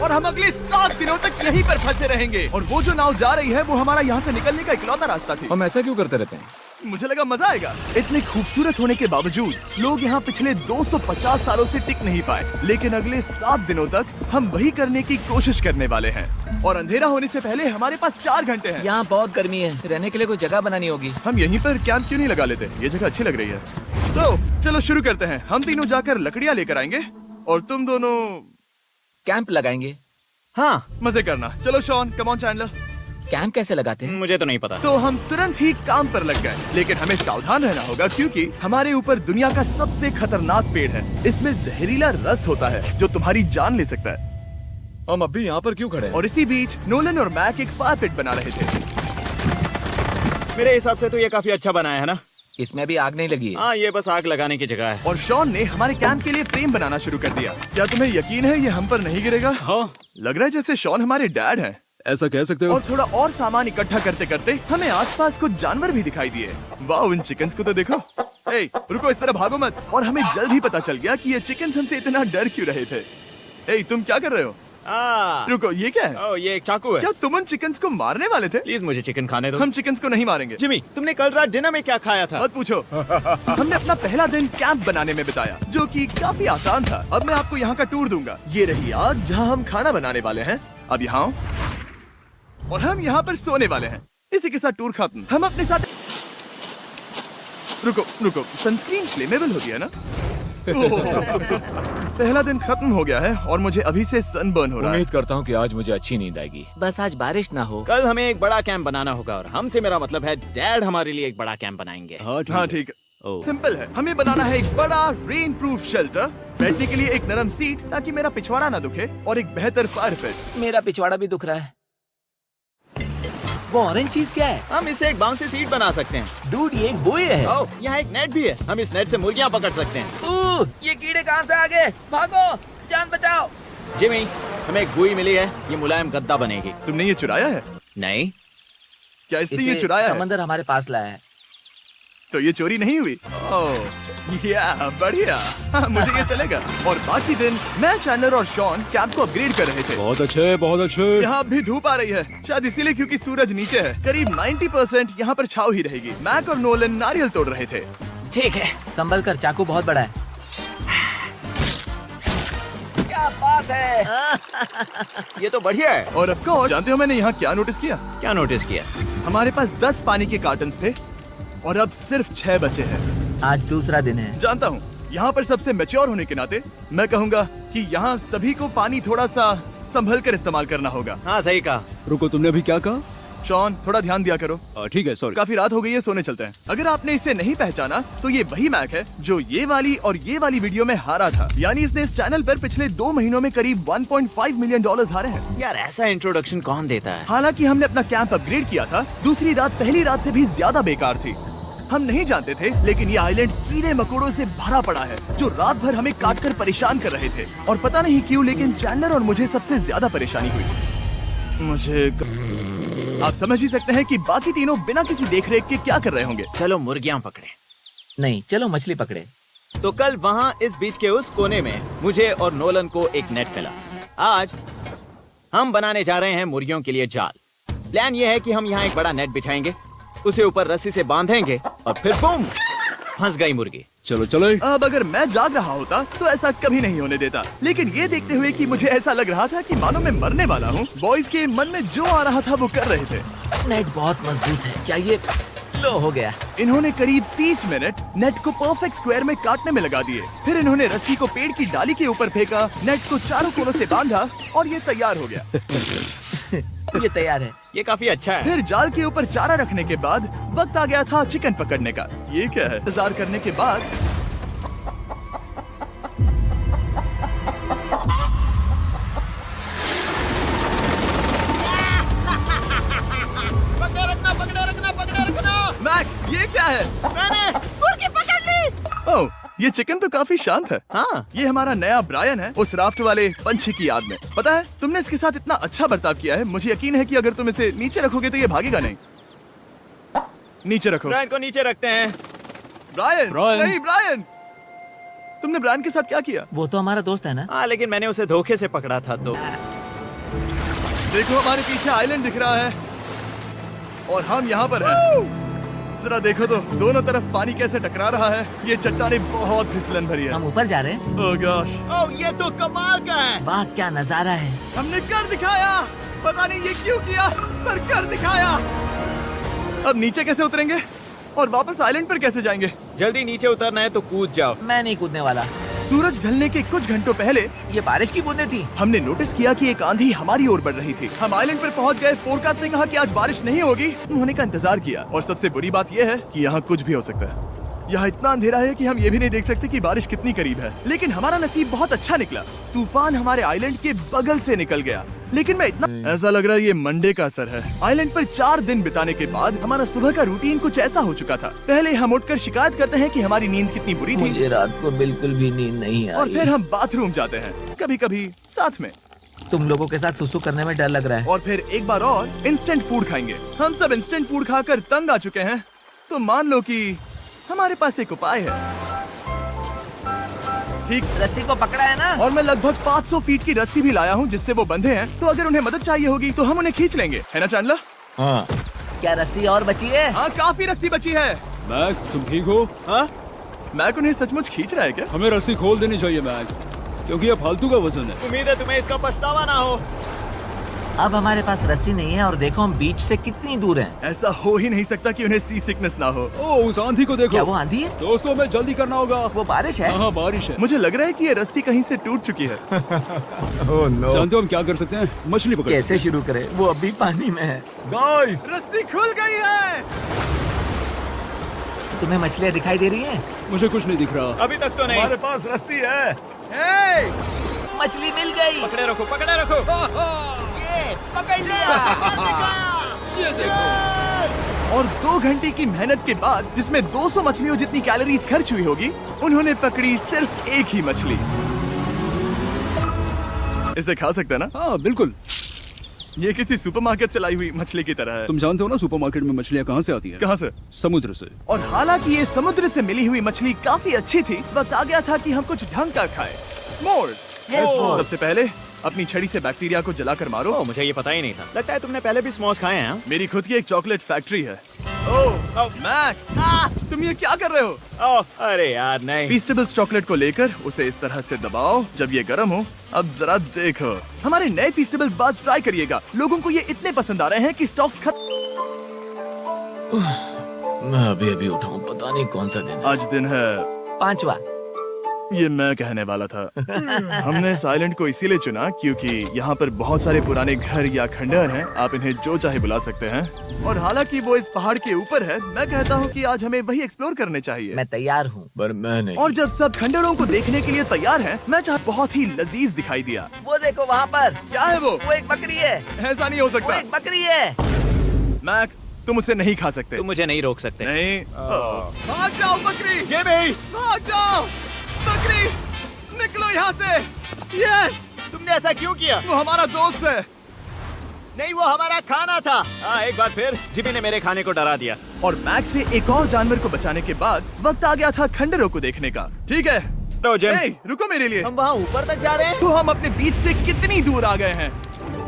और हम अगले 7 दिनों तक यहीं पर फंसे रहेंगे। और वो जो नाव जा रही है वो हमारा यहाँ से निकलने का इकलौता रास्ता थी। हम ऐसा क्यों करते रहते हैं? मुझे लगा मजा आएगा। इतने खूबसूरत होने के बावजूद लोग यहाँ पिछले 250 सालों से टिक नहीं पाए, लेकिन अगले 7 दिनों तक हम वही करने की कोशिश करने वाले हैं। और अंधेरा होने से पहले हमारे पास 4 घंटे हैं। यहाँ बहुत गर्मी है, रहने के लिए कोई जगह बनानी होगी। हम यहीं पर कैंप क्यों नहीं लगा लेते? ये जगह अच्छी लग रही है। तो चलो शुरू करते हैं। हम तीनों जाकर लकड़ियाँ लेकर आएंगे और तुम दोनों कैंप लगाएंगे। हाँ मजे करना। चलो Shawn, come on Chandler. Camp कैसे लगाते हैं? मुझे तो नहीं पता। तो हम तुरंत ही काम पर लग गए, लेकिन हमें सावधान रहना होगा क्योंकि हमारे ऊपर दुनिया का सबसे खतरनाक पेड़ है। इसमें जहरीला रस होता है जो तुम्हारी जान ले सकता है। हम अभी यहाँ पर क्यों खड़े हैं? और इसी बीच नोलन और मैक एक फायर पिट बना रहे थे। मेरे हिसाब से तो ये काफी अच्छा बनाया है ना? इसमें भी आग नहीं लगी है। हाँ, ये बस आग लगाने की जगह है। और शॉन ने हमारे कैंप के लिए फ्रेम बनाना शुरू कर दिया। क्या तुम्हें यकीन है ये हम पर नहीं गिरेगा? हाँ। लग रहा है जैसे शॉन हमारे डैड हैं। ऐसा कह सकते हो? और थोड़ा और सामान इकट्ठा करते करते हमें आसपास कुछ जानवर भी दिखाई दिए। वाह, उन चिकन्स को तो देखो। ए, रुको, इस तरह भागो मत। और हमें जल्द ही पता चल गया कि ये चिकन्स हमसे इतना डर क्यों रहे थे। ए, तुम क्या कर रहे हो? रुको, ये क्या है? ओह, ये एक चाकू है। क्या तुम उन चिकन्स को मारने वाले थे? प्लीज मुझे चिकन खाने दो। हम चिकन्स को नहीं मारेंगे। जिमी, तुमने कल रात डिनर में क्या खाया था? मत पूछो। हमने अपना पहला दिन कैंप बनाने में बिताया, जो कि काफी आसान था। अब मैं आपको यहाँ का टूर दूंगा। ये रही आग जहाँ हम खाना बनाने वाले हैं। अब यहाँ और हम यहाँ पर सोने वाले हैं। इसी के साथ टूर खत्म। हम अपने साथ रुको, सनस्क्रीन फ्लेमेबल हो गया ना? पहला दिन खत्म हो गया है और मुझे अभी से सनबर्न हो रहा है। उम्मीद करता हूँ कि आज मुझे अच्छी नींद आएगी। बस आज बारिश ना हो। कल हमें एक बड़ा कैंप बनाना होगा और हमसे मेरा मतलब है डैड हमारे लिए एक बड़ा कैंप बनाएंगे। हाँ ठीक है। ओह। सिंपल है। हमें बनाना है एक बड़ा रेन प्रूफ शेल्टर, बैठने के लिए एक नरम सीट ताकि मेरा पिछवाड़ा ना दुखे, और एक बेहतर फायर पिट। मेरा पिछवाड़ा भी दुख रहा है। वो ऑरेंज चीज क्या है? हम इसे एक बाउंसी सीट बना सकते हैं। डूड, ये एक बोए है। ओह, यहाँ एक नेट भी है। हम इस नेट से मुर्गियाँ पकड़ सकते हैं। ये कीड़े कहाँ से आ गए? भागो, जान बचाओ। जिमी, हमें एक बुई मिली है। ये मुलायम गद्दा बनेगी। तुमने ये चुराया है? नहीं। क्या इसने ये इसे चुराया है? समंदर हमारे पास लाया है। तो ये चोरी नहीं हुई? ओह या बढ़िया। हाँ, मुझे ये चलेगा। और बाकी दिन मैं, चैंडलर और शॉन कैंप को अपग्रेड कर रहे थे। बहुत अच्छे, बहुत अच्छे। यहाँ भी धूप आ रही है, शायद इसीलिए क्योंकि सूरज नीचे है। करीब 90% यहाँ पर छाव ही रहेगी। मैक और नोलन नारियल तोड़ रहे थे। ठीक है, संभल कर, चाकू बहुत बड़ा है। क्या बात है। ये तो बढ़िया है। और ऑफ कोर्स, जानते हो मैंने यहाँ क्या नोटिस किया? क्या नोटिस किया? हमारे पास 10 पानी के कार्टन्स थे और अब सिर्फ 6 बचे हैं। आज दूसरा दिन है। जानता हूँ, यहाँ पर सबसे मैच्योर होने के नाते मैं कहूँगा कि यहाँ सभी को पानी थोड़ा सा संभल कर इस्तेमाल करना होगा। हाँ, सही कहा। रुको, तुमने अभी क्या कहा? शॉन, थोड़ा ध्यान दिया करो। ठीक है, सॉरी। काफी रात हो गई है, सोने चलते हैं। अगर आपने इसे नहीं पहचाना तो ये वही मैक है जो ये वाली और ये वाली वीडियो में हारा था। यानी इसने इस चैनल पर पिछले 2 महीनों में करीब $1.5 मिलियन हारे हैं। यार, ऐसा इंट्रोडक्शन कौन देता है? हालांकि हमने अपना कैंप अपग्रेड किया था, दूसरी रात पहली रात से भी ज्यादा बेकार थी। हम नहीं जानते थे, लेकिन ये आइलैंड कीड़े मकोड़ों से भरा पड़ा है जो रात भर हमें काटकर परेशान कर रहे थे। और पता नहीं क्यों, लेकिन चैंडलर और मुझे सबसे ज्यादा परेशानी हुई। आप समझ ही सकते हैं कि बाकी तीनों बिना किसी देखरेख के क्या कर रहे होंगे। चलो मुर्गियाँ पकड़े। नहीं, चलो मछली पकड़े। तो कल वहाँ इस बीच के उस कोने में मुझे और नोलन को एक नेट मिला। आज हम बनाने जा रहे हैं मुर्गियों के लिए जाल। प्लान ये है कि हम यहाँ एक बड़ा नेट बिछाएंगे, उसे ऊपर रस्सी से बांधेंगे और फिर बूम, फंस गई मुर्गी। चलो चलो। अब अगर मैं जाग रहा होता तो ऐसा कभी नहीं होने देता, लेकिन ये देखते हुए कि मुझे ऐसा लग रहा था कि मानो मैं मरने वाला हूँ, बॉयज के मन में जो आ रहा था वो कर रहे थे। नेट बहुत मजबूत है। क्या ये लो हो गया? इन्होंने करीब 30 मिनट नेट को परफेक्ट स्क्वायर में काटने में लगा दिए। फिर इन्होंने रस्सी को पेड़ की डाली के ऊपर फेंका, नेट को चारों कोनों से बांधा और ये तैयार हो गया। ये तैयार है। ये काफी अच्छा है। फिर जाल के ऊपर चारा रखने के बाद वक्त आ गया था चिकन पकड़ने का। ये क्या है? इंतजार करने के बाद पकड़े रखना। मैक, ये क्या है? मैंने मुर्गी पकड़ ली। ओह, ये चिकन तो काफी शांत है। हाँ, ये हमारा नया ब्रायन है, उस राफ्ट वाले पंछी की याद में। पता है, तुमने इसके साथ इतना अच्छा बर्ताव किया है, मुझे यकीन है कि अगर तुम इसे नीचे रखोगे तो ये भागेगा नहीं। नीचे रखो। ब्रायन को नीचे रखते हैं। Brian, Brian. नहीं ब्रायन। तुमने ब्रायन के साथ क्या किया? वो तो हमारा दोस्त है ना। हाँ, लेकिन मैंने उसे धोखे से पकड़ा था तो देखो हमारे पीछे आइलैंड दिख रहा है और हम यहाँ पर हैं। जरा देखो तो दोनों तरफ पानी कैसे टकरा रहा है। ये चट्टानें बहुत फिसलन भरी है। हम ऊपर जा रहे हैं। ओह गॉश, ओह ये तो कमाल का है। वाह क्या नजारा है। हमने कर दिखाया। पता नहीं ये क्यों किया, पर कर दिखाया। अब नीचे कैसे उतरेंगे और वापस आइलैंड पर कैसे जाएंगे? जल्दी नीचे उतरना है तो कूद जाओ। मैं नहीं कूदने वाला। सूरज ढलने के कुछ घंटों पहले ये बारिश की बूंदें थी। हमने नोटिस किया कि एक आंधी हमारी ओर बढ़ रही थी। हम आइलैंड पर पहुंच गए। फोरकास्ट ने कहा कि आज बारिश नहीं होगी। उन्होंने का इंतजार किया और सबसे बुरी बात यह है कि यहाँ कुछ भी हो सकता है। यहाँ इतना अंधेरा है कि हम ये भी नहीं देख सकते कि बारिश कितनी करीब है। लेकिन हमारा नसीब बहुत अच्छा निकला। तूफान हमारे आइलैंड के बगल से निकल गया। लेकिन मैं इतना ऐसा लग रहा है ये मंडे का असर है। आइलैंड पर 4 दिन बिताने के बाद हमारा सुबह का रूटीन कुछ ऐसा हो चुका था। पहले हम उठकर शिकायत करते हैं कि हमारी नींद कितनी बुरी थी मुझे रात को बिल्कुल भी नींद नहीं आई। और फिर हम बाथरूम जाते हैं, कभी कभी साथ में। तुम लोगों के साथ सुसु करने में डर लग रहा है। और फिर एक बार और इंस्टेंट फूड खाएंगे। हम सब इंस्टेंट फूड खाकर तंग आ चुके हैं। तो मान लो कि हमारे पास एक उपाय है। ठीक, रस्सी को पकड़ा है ना। और मैं लगभग 500 फीट की रस्सी भी लाया हूँ जिससे वो बंधे हैं। तो अगर उन्हें मदद चाहिए होगी तो हम उन्हें खींच लेंगे, है ना चांडलर? हाँ क्या रस्सी और बची है? हाँ, काफी रस्सी बची है। मैक, तुम ठीक हो? हाँ, मैक उन्हें सचमुच खींच रहा है क्या? हमें रस्सी खोल देनी चाहिए मैक, क्योंकि ये फालतू का वजन है। उम्मीद है तुम्हें इसका पछतावा ना हो। अब हमारे पास रस्सी नहीं है और देखो हम बीच से कितनी दूर हैं। ऐसा हो ही नहीं सकता कि उन्हें सी सिकनेस ना हो। ओ, उस आंधी को देखो। क्या वो आंधी है? दोस्तों हमें जल्दी करना होगा। वो बारिश है। हाँ बारिश है। मुझे लग रहा है कि ये रस्सी कहीं से टूट चुकी है। जानते हो हम क्या कर सकते हैं? मछली पकड़ कैसे शुरू करें? वो अभी पानी में है। गाइस, रस्सी खुल गई है। तुम्हें मछलियाँ दिखाई दे रही हैं? मुझे कुछ नहीं दिख रहा। अभी तक तो नहीं। पास रस्सी है। हे! मछली मिल गई। पकड़े रखो, पकड़े रखो। ये पकड़ लिया। ये देखो। और 2 घंटे की मेहनत के बाद, जिसमें 200 मछलियों जितनी कैलोरीज खर्च हुई होगी, उन्होंने पकड़ी सिर्फ एक ही मछली। इसे खा सकते हैं ना? हाँ बिल्कुल। ये किसी सुपरमार्केट से लाई हुई मछली की तरह है। तुम जानते हो ना सुपरमार्केट में मछलियाँ कहाँ से आती हैं? कहाँ से? समुद्र से। और हालांकि ये समुद्र से मिली हुई मछली काफी अच्छी थी, वक्त आ गया था कि हम कुछ ढंग का खाएं। स्मोर्स। सबसे पहले अपनी छड़ी से बैक्टीरिया को जलाकर मारो। ओह, मुझे ये पता ही नहीं था। लगता है तुमने पहले भी स्मोक्स खाए हैं। मेरी खुद की एक चॉकलेट फैक्ट्री है। ओह मैक, तुम ये क्या कर रहे हो? ओह अरे यार नहीं। फीस्टेबल्स चॉकलेट को लेकर उसे इस तरह से दबाओ जब ये गर्म हो। अब जरा देखो, हमारे नए फीस्टेबल्स बाज ट्राई करिएगा। लोगों को ये इतने पसंद आ रहे हैं कि स्टॉक्स मैं अभी अभी उठाऊं, पता नहीं कौन सा दिन है। आज दिन है 5वां। ये मैं कहने वाला था। हमने इस आइलैंड को इसीलिए चुना क्योंकि यहाँ पर बहुत सारे पुराने घर या खंडहर हैं। आप इन्हें जो चाहे बुला सकते हैं। और हालांकि वो इस पहाड़ के ऊपर है, मैं कहता हूँ कि आज हमें वही एक्सप्लोर करने चाहिए। मैं तैयार हूँ। पर मैं नहीं। और जब सब खंडहरों को देखने के लिए तैयार हैं, मैं चाह बहुत ही लजीज दिखाई दिया। वो देखो वहाँ पर। क्या है वो? एक बकरी है। ऐसा नहीं हो वो सकता। एक बकरी है। मैक, तुम उसे नहीं खा सकते। तुम मुझे नहीं रोक सकते। नहीं। भाग जाओ बकरी। ये भी। भाग जाओ बकरी, निकलो यहाँ से। यस, तुमने ऐसा क्यों किया? वो हमारा दोस्त है। नहीं, वो हमारा खाना था। एक बार फिर जिमी ने मेरे खाने को डरा दिया। और मैक से एक और जानवर को बचाने के बाद वक्त आ गया था खंडहरों को देखने का। ठीक है, तो जिम, ए, रुको मेरे लिए। हम वहाँ ऊपर तक जा रहे हैं। तो हम अपने बीच से कितनी दूर आ गए हैं?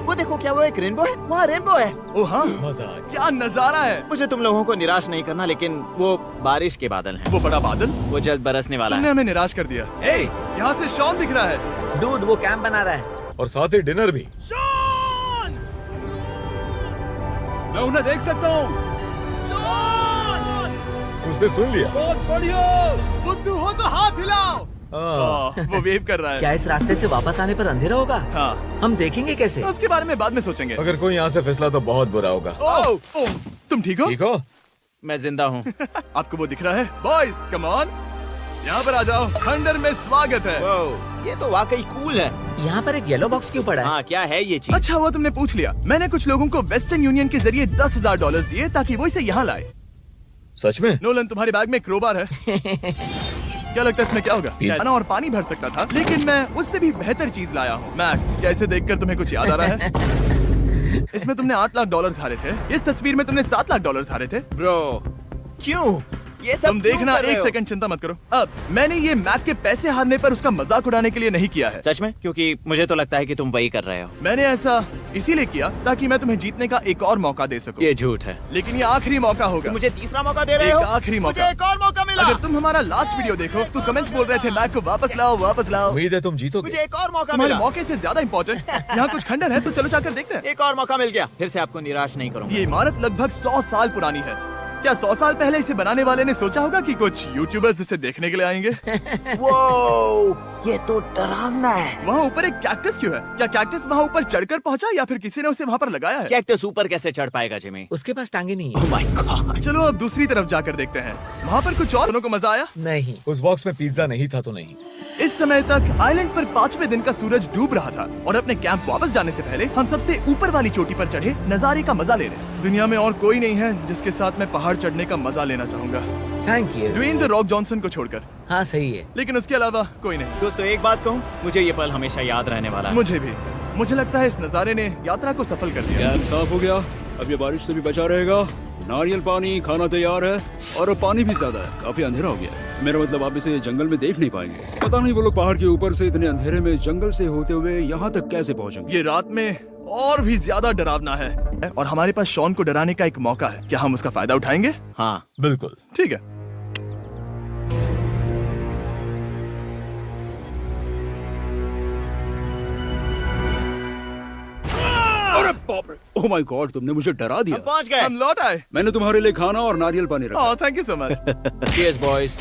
वो देखो, क्या वो एक रेनबो है? वहाँ रेनबो है। ओ हाँ, मजा आ क्या नजारा है। मुझे तुम लोगों को निराश नहीं करना, लेकिन वो बारिश के बादल हैं। वो बड़ा बादल, वो जल्द बरसने वाला तुमने है। हमें निराश कर दिया। ए, यहाँ से शॉन दिख रहा है। डूड वो कैंप बना रहा है। और साथ ही डिनर भी। शॉन! मैं उन्हें देख सकता हूँ। शॉन! उसने सुन लिया। बहुत बढ़िया। बुद्धू हो तो हाथ हिलाओ। वो वेव कर रहा है। क्या इस रास्ते से वापस आने पर अंधेरा होगा? हाँ, हम देखेंगे कैसे? उसके बारे में बाद में सोचेंगे। अगर कोई यहाँ से फिसला तो बहुत बुरा होगा। ओह, तुम ठीक हो? ठीक हो? मैं जिंदा हूँ। आपको वो दिख रहा है? बॉयज, कम ऑन, यहाँ पर आ जाओ। खंडर में स्वागत है। ये तो वाकई कूल है। यहाँ पर एक येलो बॉक्स क्यों पड़ा है? हाँ, क्या है ये चीज? अच्छा हुआ तुमने पूछ लिया। मैंने कुछ लोगों को वेस्टर्न यूनियन के जरिए $10,000 दिए ताकि वो इसे यहाँ लाए। सच में? नोलन, तुम्हारे बैग में क्रोबार है। क्या लगता है इसमें क्या होगा? खाना और पानी भर सकता था, लेकिन मैं उससे भी बेहतर चीज लाया हूँ। मैक, क्या इसे देखकर तुम्हें कुछ याद आ रहा है? इसमें तुमने $8 लाख हारे थे। इस तस्वीर में तुमने $7 लाख हारे थे। ब्रो, क्यों? ये सब तुम क्यों देखना, कर रहे एक हो? सेकंड चिंता मत करो। अब मैंने ये मैक के पैसे हारने पर उसका मजाक उड़ाने के लिए नहीं किया है। सच में? क्योंकि मुझे तो लगता है कि तुम वही कर रहे हो। मैंने ऐसा इसीलिए किया ताकि मैं तुम्हें जीतने का एक और मौका दे सकूं। ये झूठ है। लेकिन ये आखिरी मौका होगा। तुम मुझे तीसरा मौका दे रहे हो? एक आखिरी मौका। मुझे एक और मौका मिला। अगर तुम हमारा लास्ट वीडियो देखो तो कमेंट्स बोल रहे थे मैक को वापस लाओ, वापस लाओ। उम्मीद है तुम जीतोगे। मुझे एक और मौका तुम्हारे मिला। मौके से ज्यादा इम्पोर्टेंट यहाँ कुछ खंडर है, तो चलो जाकर देखते हैं। एक और मौका मिल गया। फिर से आपको निराश नहीं करूंगा। ये इमारत लगभग 100 साल पुरानी है। क्या 100 साल पहले इसे बनाने वाले ने सोचा होगा कि कुछ यूट्यूबर्स इसे देखने के लिए आएंगे? ये तो डरावना है। वहाँ ऊपर एक कैक्टस क्यों है? क्या कैक्टस वहाँ ऊपर चढ़कर पहुँचा या फिर किसी ने उसे वहाँ पर लगाया है? कैक्टस ऊपर कैसे चढ़ पाएगा जिमी? उसके पास टांगे नहीं है। Oh my God! चलो अब दूसरी तरफ जाकर देखते हैं। वहाँ पर कुछ और दोनों को मजा आया। नहीं। उस बॉक्स में पिज्जा नहीं था तो नहीं। इस समय तक आइलैंड पर 5वें दिन का सूरज डूब रहा था और अपने कैंप वापस जाने से पहले हम सबसे ऊपर वाली चोटी पर चढ़े नजारे का मजा ले रहे। दुनिया में और कोई नहीं है जिसके साथ मैं पहाड़ चढ़ने का मजा लेना चाहूंगा, thank you. Dwayne the Rock Johnson को छोड़कर। हाँ सही है। लेकिन उसके अलावा कोई नहीं। दोस्तों एक बात कहूँ, मुझे ये पल हमेशा याद रहने वाला है। मुझे भी। मुझे लगता है इस नजारे ने यात्रा को सफल कर दिया। कैंप साफ हो गया, अब ये बारिश से भी बचा रहेगा। नारियल पानी, खाना तैयार है और अब पानी भी ज्यादा है। काफी अंधेरा हो गया है। मेरा मतलब आप इसे जंगल में देख नहीं पाएंगे। पता नहीं वो लोग पहाड़ के ऊपर से इतने अंधेरे में जंगल से होते हुए यहाँ तक कैसे पहुँचेंगे। ये रात में और भी ज्यादा डरावना है और हमारे पास शॉन को डराने का एक मौका है। क्या हम उसका फायदा उठाएंगे? हाँ। बिल्कुल। ठीक है। अरे बाप रे, ओह माय गॉड, तुमने मुझे डरा दिया। हम पहुंच गए। हम लौट आए। मैंने तुम्हारे लिए खाना और नारियल पानी रखा। Oh thank you so much. Cheers boys।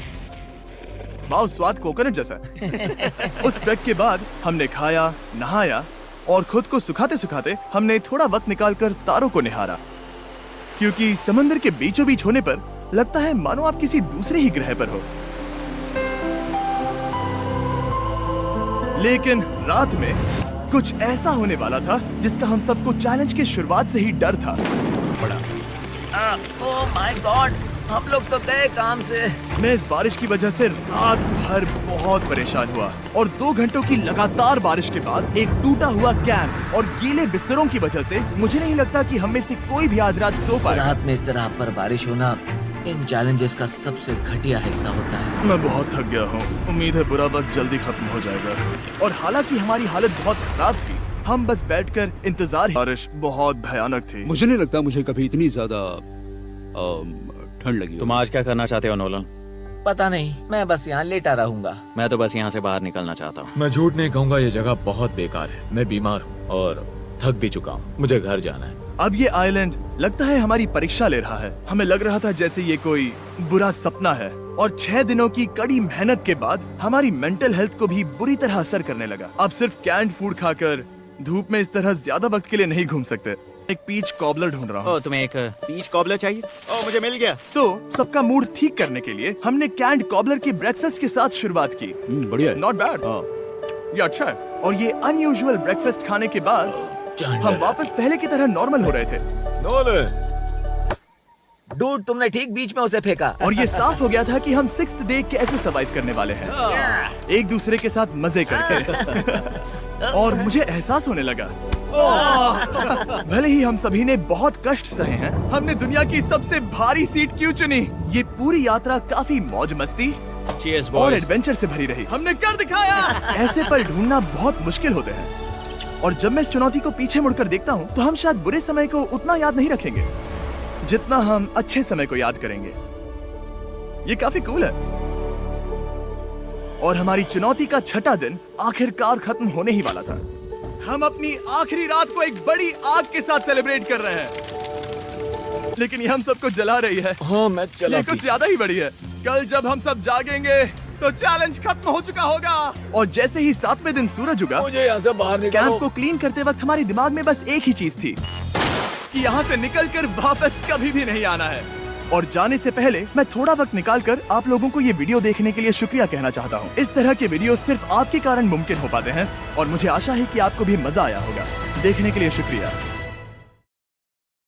वाह, स्वाद कोकोनट जैसा है। उस ट्रैक के बाद हमने खाया, नहाया और खुद को सुखाते सुखाते हमने थोड़ा वक्त निकालकर तारों को निहारा, क्योंकि समंदर के बीचों बीच होने पर लगता है मानो आप किसी दूसरे ही ग्रह पर हो। लेकिन रात में कुछ ऐसा होने वाला था जिसका हम सबको चैलेंज के शुरुआत से ही डर था। ओह माय गॉड, हम लोग तो गए काम से। मैं इस बारिश की वजह से रात भर बहुत परेशान हुआ और 2 घंटों की लगातार बारिश के बाद एक टूटा हुआ कैंप और गीले बिस्तरों की वजह से मुझे नहीं लगता कि हम में से कोई भी आज रात सो पाए। रात में इस तरह पर बारिश होना इन चैलेंजेस का सबसे घटिया हिस्सा होता है। मैं बहुत थक गया हूँ। उम्मीद है बुरा वक्त जल्दी खत्म हो जाएगा। और हालांकि हमारी हालत बहुत खराब थी, हम बस बैठकर इंतजार। बारिश बहुत भयानक थी। मुझे नहीं लगता मुझे कभी इतनी ज्यादा ठंड लगी हो। तुम आज क्या करना चाहते हो नोलन? पता नहीं, मैं बस यहाँ लेटा रहूंगा। मैं तो बस यहाँ से बाहर निकलना चाहता हूँ। मैं झूठ नहीं कहूँगा, ये जगह बहुत बेकार है। मैं बीमार हूँ और थक भी चुका हूँ। मुझे घर जाना है। अब ये आइलैंड लगता है हमारी परीक्षा ले रहा है। हमें लग रहा था जैसे ये कोई बुरा सपना है और 6 दिनों की कड़ी मेहनत के बाद हमारी मेंटल हेल्थ को भी बुरी तरह असर करने लगा। अब सिर्फ कैंड फूड खाकर धूप में इस तरह ज्यादा वक्त के लिए नहीं घूम सकते। एक पीच कॉबलर ढूंढ रहा हूँ। ओह, तुम्हें एक पीच कॉबलर चाहिए? ओह, मुझे मिल गया। तो सबका मूड ठीक करने के लिए हमने कैंड कॉबलर के ब्रेकफास्ट के साथ शुरुआत की। बढ़िया है। Not bad. ये अच्छा है। और ये अनयूजुअल ब्रेकफास्ट खाने के बाद हम वापस पहले की तरह नॉर्मल हो रहे थे। डूड, तुमने ठीक बीच में उसे फेंका। और ये साफ हो गया था कि हम 6th डे कैसे सरवाइव करने वाले हैं, एक दूसरे के साथ मजे करके। और मुझे एहसास होने लगा, भले ही हम सभी ने बहुत कष्ट सहे हैं, हमने दुनिया की सबसे भारी सीट क्यों चुनी। ये पूरी यात्रा काफी मौज मस्ती Cheers और boys। एडवेंचर से भरी रही। हमने कर दिखाया। ऐसे पल ढूंढना बहुत मुश्किल होते हैं और जब मैं इस चुनौती को पीछे मुड़कर देखता हूँ तो हम शायद बुरे समय को उतना याद नहीं रखेंगे जितना हम अच्छे समय को याद करेंगे। ये काफी कूल है। और हमारी चुनौती का 6ठा दिन आखिरकार खत्म होने ही वाला था। हम अपनी आखिरी रात को एक बड़ी आग के साथ सेलिब्रेट कर रहे हैं, लेकिन ये हम सबको जला रही है। हाँ, मैं चला ये कुछ ज्यादा ही बड़ी है। कल जब हम सब जागेंगे तो चैलेंज खत्म हो चुका होगा। और जैसे ही 7वें दिन सूरज उगा, मुझे यहाँ से बाहर कैंप निकालो। को क्लीन करते वक्त हमारे दिमाग में बस एक ही चीज थी कि यहाँ से निकलकर वापस कभी भी नहीं आना है। और जाने से पहले मैं थोड़ा वक्त निकालकर आप लोगों को ये वीडियो देखने के लिए शुक्रिया कहना चाहता हूँ। इस तरह के वीडियो सिर्फ आपके कारण मुमकिन हो पाते हैं और मुझे आशा है कि आपको भी मजा आया होगा। देखने के लिए शुक्रिया।